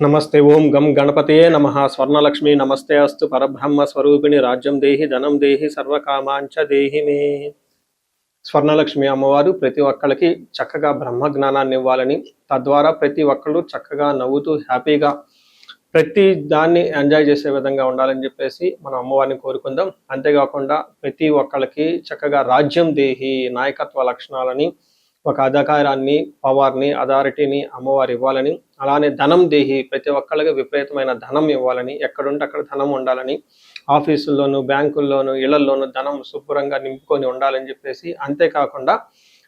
नमस्ते ओं गम गणपते नमः स्वर्णलक्ष्मी नमस्ते अस्तु परब्रह्म स्वरूपिणी राज्यं देहि धनं देहि सर्वकामांच देहि मे స్వర్ణలక్ష్మి అమ్మవారు ప్రతి ఒక్కళ్ళకి చక్కగా బ్రహ్మ జ్ఞానాన్ని ఇవ్వాలని, తద్వారా ప్రతి ఒక్కళ్ళు చక్కగా నవ్వుతూ హ్యాపీగా ప్రతి దాన్ని ఎంజాయ్ చేసే విధంగా ఉండాలని చెప్పేసి మనం అమ్మవారిని కోరుకుందాం. అంతేకాకుండా ప్రతి ఒక్కళ్ళకి చక్కగా రాజ్యం దేహి నాయకత్వ లక్షణాలని, ఒక అధికారాన్ని, పవర్ని, అథారిటీని అమ్మవారు ఇవ్వాలని, అలానే ధనం దేహి ప్రతి ఒక్కళ్ళకి విపరీతమైన ధనం ఇవ్వాలని, ఎక్కడుంటే అక్కడ ధనం ఉండాలని, ఆఫీసుల్లోనూ బ్యాంకుల్లోనూ ఇళ్లల్లోనూ ధనం శుభ్రంగా నింపుకొని ఉండాలని చెప్పేసి, అంతేకాకుండా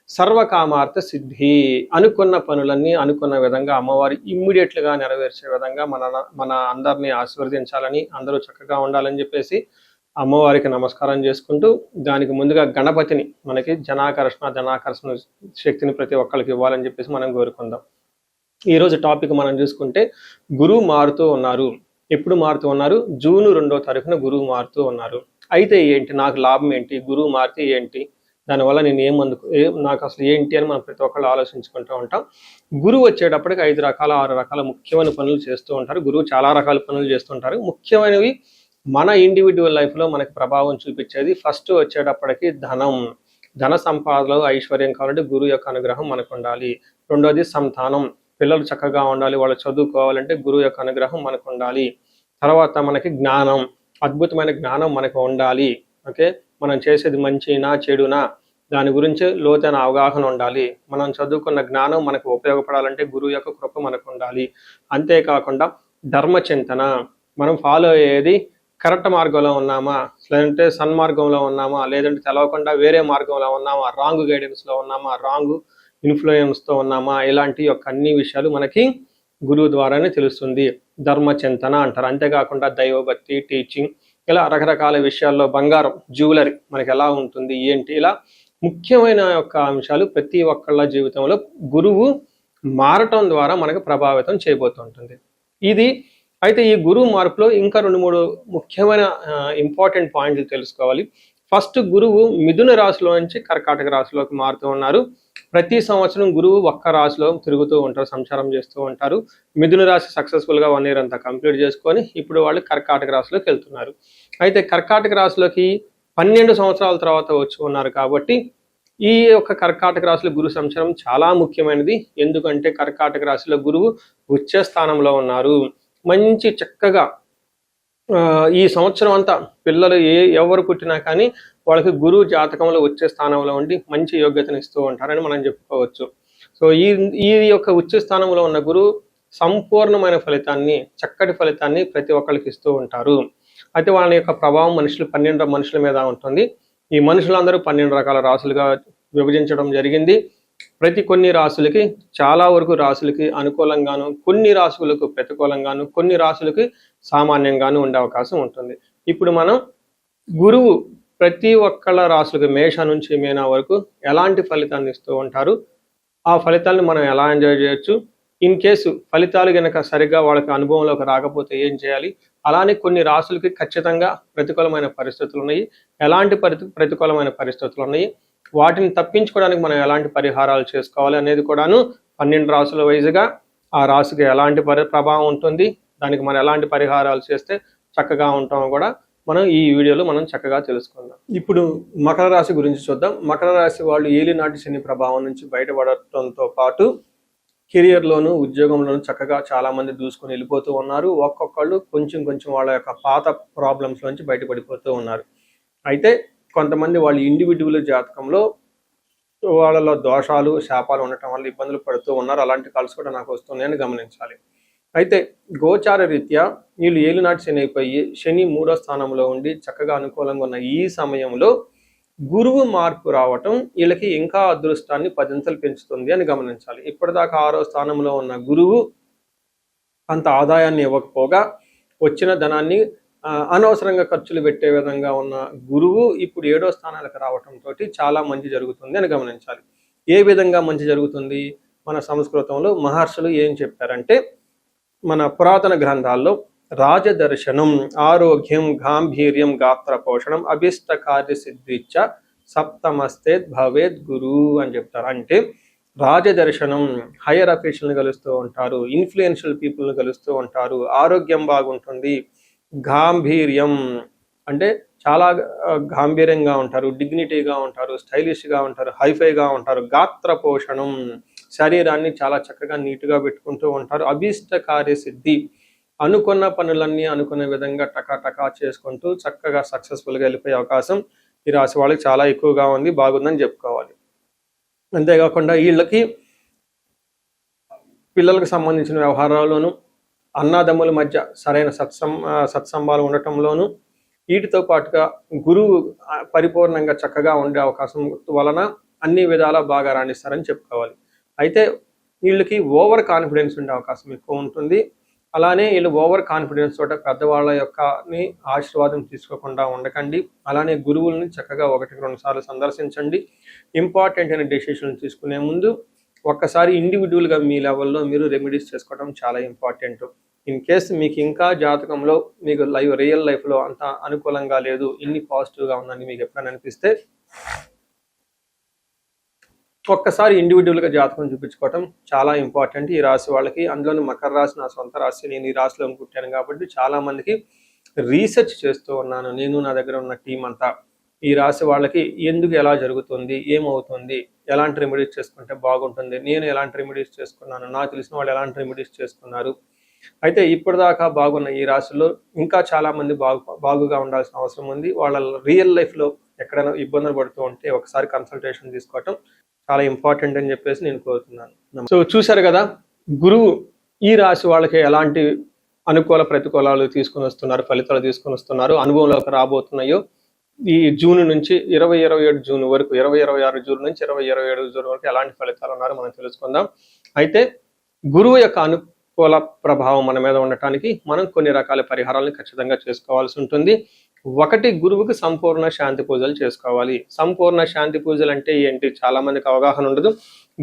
సర్వకామార్థ సిద్ధి అనుకున్న పనులన్నీ అనుకున్న విధంగా అమ్మవారి ఇమ్మీడియట్లుగా నెరవేర్చే విధంగా మన అందరినీ ఆశీర్వదించాలని, అందరూ చక్కగా ఉండాలని చెప్పేసి అమ్మవారికి నమస్కారం చేసుకుంటూ, దానికి ముందుగా గణపతిని మనకి ధనాకర్షణ శక్తిని ప్రతి ఒక్కరికి ఇవ్వాలని చెప్పేసి మనం కోరుకుందాం. ఈరోజు టాపిక్ మనం చూసుకుంటే గురువు మారుతూ ఉన్నారు. ఎప్పుడు మారుతూ ఉన్నారు? జూన్ 2వ తారీఖున గురువు మారుతూ ఉన్నారు. అయితే ఏంటి, నాకు లాభం ఏంటి, గురువు మారితే ఏంటి, దానివల్ల నేను నాకు అసలు ఏంటి అని మనం ప్రతి ఒక్కళ్ళు ఆలోచించుకుంటూ ఉంటాం. గురువు వచ్చేటప్పటికి 5 రకాల 6 రకాల ముఖ్యమైన పనులు చేస్తూ ఉంటారు. గురువు చాలా రకాల పనులు చేస్తుంటారు. ముఖ్యమైనవి మన ఇండివిజువల్ లైఫ్లో మనకి ప్రభావం చూపించేది ఫస్ట్ వచ్చేటప్పటికి ధన సంపాదనలో ఐశ్వర్యం కావాలంటే గురువు యొక్క అనుగ్రహం మనకు ఉండాలి. రెండోది సంతానం, పిల్లలు చక్కగా ఉండాలి, వాళ్ళు చదువుకోవాలంటే గురువు యొక్క అనుగ్రహం మనకు ఉండాలి. తర్వాత మనకి జ్ఞానం, అద్భుతమైన జ్ఞానం మనకు ఉండాలి. ఓకే, మనం చేసేది మంచినా చెడునా దాని గురించి లోతైన అవగాహన ఉండాలి. మనం చదువుకున్న జ్ఞానం మనకు ఉపయోగపడాలంటే గురువు యొక్క కృప మనకు ఉండాలి. అంతేకాకుండా ధర్మచింతన, మనం ఫాలో అయ్యేది కరెక్ట్ మార్గంలో ఉన్నామా, లేదంటే సన్మార్గంలో ఉన్నామా, లేదంటే తెలవకుండా వేరే మార్గంలో ఉన్నామా, రాంగ్ గైడెన్స్లో ఉన్నామా, రాంగ్ ఇన్ఫ్లుయెన్స్తో ఉన్నామా, ఇలాంటి యొక్క అన్ని విషయాలు మనకి గురువు ద్వారానే తెలుస్తుంది. ధర్మచింతన అంటారు. అంతేకాకుండా దైవభక్తి, టీచింగ్, ఇలా రకరకాల విషయాల్లో బంగారం, జ్యువెలరీ మనకి ఎలా ఉంటుంది ఏంటి, ఇలా ముఖ్యమైన యొక్క అంశాలు ప్రతి ఒక్కళ్ళ జీవితంలో గురువు మారటం ద్వారా మనకు ప్రభావితం చేయబోతుంటుంది. అయితే ఈ గురువు మార్పులో ఇంకా 2-3 ముఖ్యమైన ఇంపార్టెంట్ పాయింట్లు తెలుసుకోవాలి. ఫస్ట్, గురువు మిథున రాశిలో నుంచి కర్కాటక రాశిలోకి మారుతూ ఉన్నారు. ప్రతి సంవత్సరం గురువు ఒక్క రాశిలో తిరుగుతూ ఉంటారు, సంచారం చేస్తూ ఉంటారు. మిథున రాశి సక్సెస్ఫుల్గా 1 year అంతా కంప్లీట్ చేసుకొని ఇప్పుడు వాళ్ళు కర్కాటక రాశిలోకి వెళ్తున్నారు. అయితే కర్కాటక రాశిలోకి 12 సంవత్సరాల తర్వాత వచ్చి ఉన్నారు కాబట్టి ఈ యొక్క కర్కాటక రాశిలో గురు సంచారం చాలా ముఖ్యమైనది. ఎందుకంటే కర్కాటక రాశిలో గురువు ఉచ్చ స్థానంలో ఉన్నారు. మంచి చక్కగా ఈ సంవత్సరం అంతా పిల్లలు ఎవరు పుట్టినా కానీ వాళ్ళకి గురువు జాతకంలో వచ్చే స్థానంలో ఉండి మంచి యోగ్యతను ఇస్తూ ఉంటారని మనం చెప్పుకోవచ్చు. సో ఈ యొక్క ఉచ్చ స్థానంలో ఉన్న గురువు సంపూర్ణమైన ఫలితాన్ని, చక్కటి ఫలితాన్ని ప్రతి ఒక్కరికి ఇస్తూ ఉంటారు. అయితే వాళ్ళ యొక్క ప్రభావం 12 మనుషుల మీద ఉంటుంది. ఈ మనుషులందరూ 12 రకాల రాశులుగా విభజించడం జరిగింది. కొన్ని రాశులకి, చాలా వరకు రాశులకి అనుకూలంగాను, కొన్ని రాశులకు ప్రతికూలంగాను, కొన్ని రాశులకి సామాన్యంగాను ఉండే అవకాశం ఉంటుంది. ఇప్పుడు మనం గురువు ప్రతి ఒక్కళ్ళ రాశులకి మేష నుంచి మీన వరకు ఎలాంటి ఫలితాన్ని ఇస్తూ ఉంటారు, ఆ ఫలితాలను మనం ఎలా ఎంజాయ్ చేయొచ్చు, ఇన్ కేసు ఫలితాలు కనుక సరిగ్గా వాళ్ళకి అనుభవంలోకి రాకపోతే ఏం చేయాలి, అలానే కొన్ని రాశులకి ఖచ్చితంగా ప్రతికూలమైన పరిస్థితులు ఉన్నాయి, ఎలాంటి ప్రతికూలమైన పరిస్థితులు ఉన్నాయి, వాటిని తప్పించుకోవడానికి మనం ఎలాంటి పరిహారాలు చేసుకోవాలి అనేది కూడాను 12 రాశుల వైజ్గా ఆ రాశికి ఎలాంటి ప్రభావం ఉంటుంది, దానికి మనం ఎలాంటి పరిహారాలు చేస్తే చక్కగా ఉంటామో కూడా మనం ఈ వీడియోలో మనం చక్కగా తెలుసుకుందాం. ఇప్పుడు మకర రాశి గురించి చూద్దాం. మకర రాశి వాళ్ళు ఏలినాటి శని ప్రభావం నుంచి బయటపడటంతో పాటు కెరియర్లోను, ఉద్యోగంలోను చక్కగా చాలా మంది దూసుకొని వెళ్ళిపోతూ ఉన్నారు. ఒక్కొక్కళ్ళు కొంచెం వాళ్ళ యొక్క పాత ప్రాబ్లమ్స్ నుంచి బయటపడిపోతూ ఉన్నారు. అయితే కొంతమంది వాళ్ళ ఇండివిజువల్ జాతకంలో వాళ్ళలో దోషాలు, శాపాలు ఉండటం వల్ల ఇబ్బందులు పడుతూ ఉన్నారు. అలాంటి కాల్స్ కూడా నాకు వస్తున్నాయని గమనించాలి. అయితే గోచార రీత్యా వీళ్ళు ఏలినాటి శని అయిపోయి శని 3వ స్థానంలో ఉండి చక్కగా అనుకూలంగా ఉన్న ఈ సమయంలో గురువు మార్పు రావటం వీళ్ళకి ఇంకా అదృష్టాన్ని 10 పెంచుతుంది అని గమనించాలి. ఇప్పటిదాకా 6వ స్థానంలో ఉన్న గురువు అంత ఆదాయాన్ని ఇవ్వకపోగా వచ్చిన ధనాన్ని అనవసరంగా ఖర్చులు పెట్టే విధంగా ఉన్న గురువు ఇప్పుడు 7వ స్థానాలకు రావటంతో చాలా మంచి జరుగుతుంది అని గమనించాలి. ఏ విధంగా మంచి జరుగుతుంది? మన సంస్కృతంలో మహర్షులు ఏం చెప్పారంటే, మన పురాతన గ్రంథాల్లో రాజదర్శనం, ఆరోగ్యం, గాంభీర్యం, గాత్ర పోషణం, అభిష్ట కార్య సిద్ధిచ్చ సప్తమస్తే భవేద్ గురు అని చెప్తారు. అంటే రాజదర్శనం, హైయర్ అఫీషియల్ని కలుస్తూ ఉంటారు, ఇన్ఫ్లుయెన్షియల్ పీపుల్ని కలుస్తూ ఉంటారు, ఆరోగ్యం బాగుంటుంది, గాంభీర్యం అంటే చాలా గాంభీర్యంగా ఉంటారు, డిగ్నిటీగా ఉంటారు, స్టైలిష్గా ఉంటారు, హైఫైగా ఉంటారు, గాత్ర పోషణం శరీరాన్ని చాలా చక్కగా నీట్గా పెట్టుకుంటూ ఉంటారు, అభీష్ట కార్యసిద్ధి అనుకున్న పనులన్నీ అనుకున్న విధంగా టకా చేసుకుంటూ చక్కగా సక్సెస్ఫుల్గా వెళ్ళిపోయే అవకాశం ఈ రాశి వాళ్ళకి చాలా ఎక్కువగా ఉంది, బాగుందని చెప్పుకోవాలి. అంతేకాకుండా వీళ్ళకి పిల్లలకు సంబంధించిన వ్యవహారాల్లోనూ అన్నాదమ్ముల మధ్య సరైన సత్సంబాలు ఉండటంలోనూ వీటితో పాటుగా గురువు పరిపూర్ణంగా చక్కగా ఉండే అవకాశం వలన అన్ని విధాలా బాగా రాణిస్తారని చెప్పుకోవాలి. అయితే వీళ్ళకి ఓవర్ కాన్ఫిడెన్స్ ఉండే అవకాశం ఎక్కువ ఉంటుంది. అలానే వీళ్ళు ఓవర్ కాన్ఫిడెన్స్ తోట పెద్దవాళ్ళ యొక్కని ఆశీర్వాదం తీసుకోకుండా ఉండకండి. అలానే గురువుల్ని చక్కగా 1-2 సార్లు సందర్శించండి. ఇంపార్టెంట్ అయిన డెసిషన్ తీసుకునే ముందు ఒక్కసారి ఇండివిజువల్గా మీ లెవెల్లో మీరు రెమెడీస్ చేసుకోవడం చాలా ఇంపార్టెంట్. ఇన్ కేస్ మీకు ఇంకా జాతకంలో మీకు రియల్ లైఫ్లో అంత అనుకూలంగా లేదు, ఇన్ని పాజిటివ్గా ఉందని మీకు ఎప్పుడైనా అనిపిస్తే ఒక్కసారి ఇండివిజువల్గా జాతకం చూపించుకోవటం చాలా ఇంపార్టెంట్ ఈ రాశి వాళ్ళకి. అందులోని మకర రాశి నా సొంత రాశి, నేను ఈ రాశిలో పుట్టాను కాబట్టి చాలా మందికి రీసెర్చ్ చేస్తూ ఉన్నాను. నేను నా దగ్గర ఉన్న టీం అంతా ఈ రాశి వాళ్ళకి ఎందుకు ఎలా జరుగుతుంది, ఏమవుతుంది, ఎలాంటి రెమెడీస్ చేసుకుంటే బాగుంటుంది, నేను ఎలాంటి రెమెడీస్ చేసుకున్నాను, నాకు తెలిసిన వాళ్ళు ఎలాంటి రెమెడీస్ చేసుకున్నారు. అయితే ఇప్పటిదాకా బాగున్న ఈ రాశిలో ఇంకా చాలా మంది బాగుగా ఉండాల్సిన అవసరం ఉంది. వాళ్ళ రియల్ లైఫ్లో ఎక్కడైనా ఇబ్బందులు పడుతూ ఉంటే ఒకసారి కన్సల్టేషన్ తీసుకోవటం చాలా ఇంపార్టెంట్ అని చెప్పేసి నేను కోరుతున్నాను. సో చూశారు కదా, గురువు ఈ రాశి వాళ్ళకి ఎలాంటి అనుకూల ప్రతికూలాలు తీసుకుని వస్తున్నారు, ఫలితాలు తీసుకుని వస్తున్నారు, అనుభవంలోకి రాబోతున్నాయో ఈ జూన్ నుంచి 2027 జూన్ వరకు, 2026 జూన్ నుంచి 2027 జూన్ వరకు ఎలాంటి ఫలితాలు ఉన్నారో మనం తెలుసుకుందాం. అయితే గురువు యొక్క అనుకూల ప్రభావం మన మీద ఉండటానికి మనం కొన్ని రకాల పరిహారాలను ఖచ్చితంగా చేసుకోవాల్సి ఉంటుంది. ఒకటి, గురువుకి సంపూర్ణ శాంతి పూజలు చేసుకోవాలి. సంపూర్ణ శాంతి పూజలు అంటే ఏంటి, చాలా మందికి అవగాహన ఉండదు.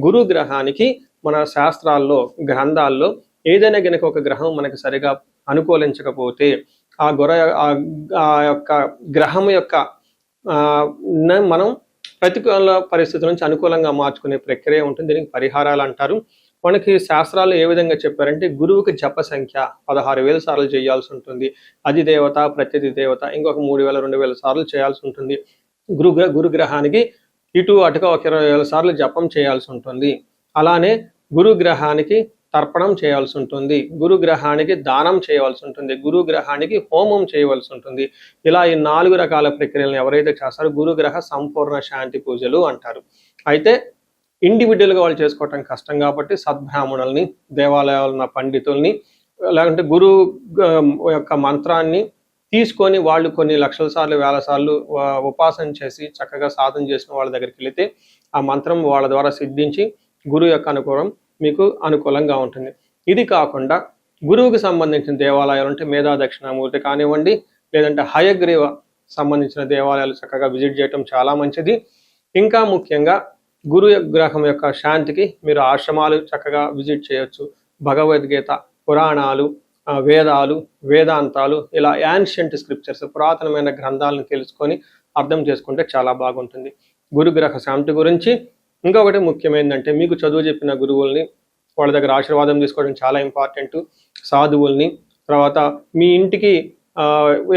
గురు గ్రహానికి మన శాస్త్రాల్లో గ్రంథాల్లో ఏదైనా గనక ఒక గ్రహం మనకి సరిగా అనుకూలించకపోతే ఆ యొక్క గ్రహం యొక్క మనం ప్రతికూల పరిస్థితుల నుంచి అనుకూలంగా మార్చుకునే ప్రక్రియ ఉంటుంది. దీనికి పరిహారాలు అంటారు. మనకి శాస్త్రాలు ఏ విధంగా చెప్పారంటే గురువుకి జప సంఖ్య 16,000 సార్లు చేయాల్సి ఉంటుంది. అది దేవత, ప్రత్యధి దేవత ఇంకొక 3,000-2,000 సార్లు చేయాల్సి ఉంటుంది. గురుగ్రహానికి ఇటు అటుగా ఒక 20,000 సార్లు జపం చేయాల్సి ఉంటుంది. అలానే గురుగ్రహానికి తర్పణం చేయాల్సి ఉంటుంది, గురుగ్రహానికి దానం చేయవలసి ఉంటుంది, గురుగ్రహానికి హోమం చేయవలసి ఉంటుంది. ఇలా ఈ 4 రకాల ప్రక్రియలను ఎవరైతే చేస్తారో గురుగ్రహ సంపూర్ణ శాంతి పూజలు అంటారు. అయితే ఇండివిజువల్గా వాళ్ళు చేసుకోవటం కష్టం కాబట్టి సద్బ్రాహ్మణుల్ని, దేవాలయాలు ఉన్న పండితుల్ని, లేకుంటే గురువు యొక్క మంత్రాన్ని తీసుకొని వాళ్ళు కొన్ని లక్షల సార్లు, వేల సార్లు ఉపాసన చేసి చక్కగా సాధన చేసిన వాళ్ళ దగ్గరికి వెళితే ఆ మంత్రం వాళ్ళ ద్వారా సిద్ధించి గురువు యొక్క అనుకూలం మీకు అనుకూలంగా ఉంటుంది. ఇది కాకుండా గురువుకి సంబంధించిన దేవాలయాలు అంటే మేధా దక్షిణామూర్తి కానివ్వండి, లేదంటే హయగ్రీవ సంబంధించిన దేవాలయాలు చక్కగా విజిట్ చేయటం చాలా మంచిది. ఇంకా ముఖ్యంగా గురు గ్రహం యొక్క శాంతికి మీరు ఆశ్రమాలు చక్కగా విజిట్ చేయొచ్చు. భగవద్గీత, పురాణాలు, వేదాలు, వేదాంతాలు, ఇలా యాన్షియంట్ స్క్రిప్చర్స్ పురాతనమైన గ్రంథాలను తెలుసుకొని అర్థం చేసుకుంటే చాలా బాగుంటుంది. గురుగ్రహ శాంతి గురించి ఇంకొకటి ముఖ్యమైనదంటే మీకు చదువు చెప్పిన గురువుల్ని వాళ్ళ దగ్గర ఆశీర్వాదం తీసుకోవడం చాలా ఇంపార్టెంట్. సాధువుల్ని, తర్వాత మీ ఇంటికి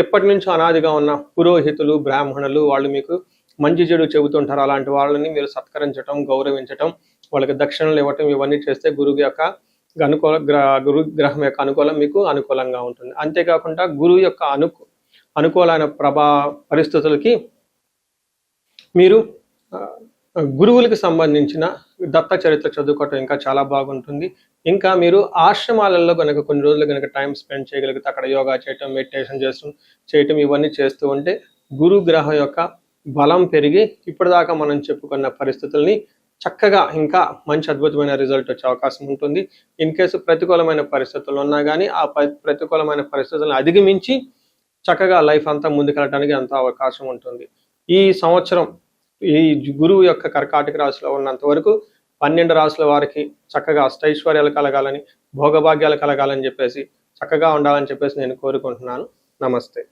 ఎప్పటి నుంచో అనాదిగా ఉన్న పురోహితులు, బ్రాహ్మణులు, వాళ్ళు మీకు మంచి చెడు చెబుతుంటారు. అలాంటి వాళ్ళని మీరు సత్కరించడం, గౌరవించటం, వాళ్ళకి దక్షిణలు ఇవ్వటం, ఇవన్నీ చేస్తే గురువు యొక్క గురు గ్రహం యొక్క అనుకూలం మీకు అనుకూలంగా ఉంటుంది. అంతేకాకుండా గురువు యొక్క అనుకూలమైన పరిస్థితులకి మీరు గురువులకు సంబంధించిన దత్త చరిత్ర చదువుకోవటం ఇంకా చాలా బాగుంటుంది. ఇంకా మీరు ఆశ్రమాలలో కనుక కొన్ని రోజులు కనుక టైం స్పెండ్ చేయగలిగితే అక్కడ యోగా చేయటం, మెడిటేషన్ చేయటం ఇవన్నీ చేస్తూ ఉంటే గురు గ్రహం యొక్క బలం పెరిగి ఇప్పటిదాకా మనం చెప్పుకున్న పరిస్థితుల్ని చక్కగా ఇంకా మంచి అద్భుతమైన రిజల్ట్ వచ్చే అవకాశం ఉంటుంది. ఇన్ కేసు ప్రతికూలమైన పరిస్థితులు ఉన్నా కానీ ఆ ప్రతికూలమైన పరిస్థితులను అధిగమించి చక్కగా లైఫ్ అంతా ముందుకెళ్ళడానికి అంత అవకాశం ఉంటుంది. ఈ సంవత్సరం ఈ గురువు యొక్క కర్కాటక రాశిలో ఉన్నంత వరకు 12 రాశుల వారికి చక్కగా అష్టైశ్వర్యాలు కలగాలని, భోగభాగ్యాలు కలగాలని చెప్పేసి చక్కగా ఉండాలని చెప్పేసి నేను కోరుకుంటున్నాను. నమస్తే.